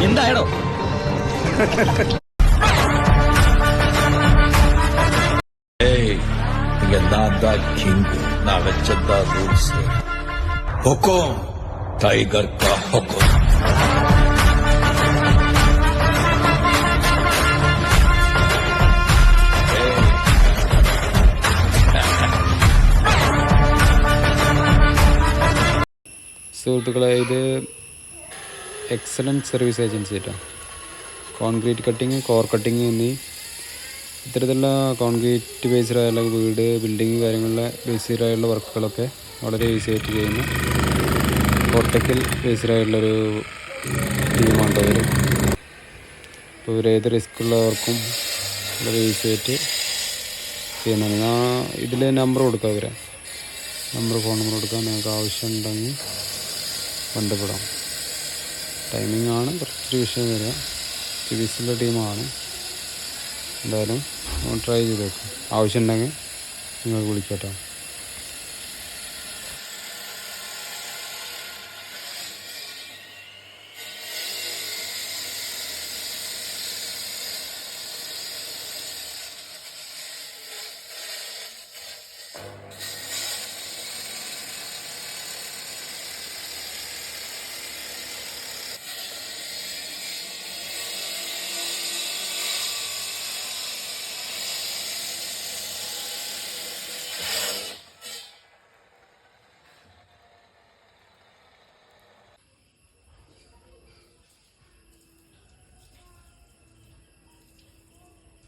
എന്തായടോ? இங்க நான் தான் கிங், நான் வச்சதான் ரூல்ஸ். ஹுக்கும் டைகர் கா ஹுக்கும். സുഹൃത്തുക്കളെ, ഇത് എക്സലൻറ്റ് സർവീസ് ഏജൻസി ആയിട്ടാണ്. കോൺക്രീറ്റ് കട്ടിങ്, കോർ കട്ടിങ് എന്നീ ഇത്തരത്തിലുള്ള കോൺക്രീറ്റ് ബേസ്ഡായുള്ള വീട്, ബിൽഡിങ് കാര്യങ്ങളിലെ ബേസ്ഡായുള്ള വർക്കുകളൊക്കെ വളരെ ഈസി ആയിട്ട് ചെയ്യുന്ന കോട്ടക്കൽ ബേസ്ഡായിട്ടുള്ളൊരു ടീമാണ് അവർ. അപ്പോൾ ഇവർ ഏത് റിസ്ക് ഉള്ളവർക്കും വളരെ ഈസി ആയിട്ട് ചെയ്യുന്നതാണ്. ഞാൻ ഇതിൽ നമ്പർ കൊടുക്കാം, ഇവരെ ഫോൺ നമ്പർ കൊടുക്കാം. നിങ്ങൾക്ക് ആവശ്യമുണ്ടെങ്കിൽ ബന്ധപ്പെടാം. ടൈമിംഗ് ആണ് കുറച്ചൊരു വിഷയം വരിക. ബിസിയുള്ള ടീമാണ്. എന്തായാലും ട്രൈ ചെയ്ത് നോക്കാം. ആവശ്യമുണ്ടെങ്കിൽ നിങ്ങൾക്ക് വിളിക്കാം കേട്ടോ.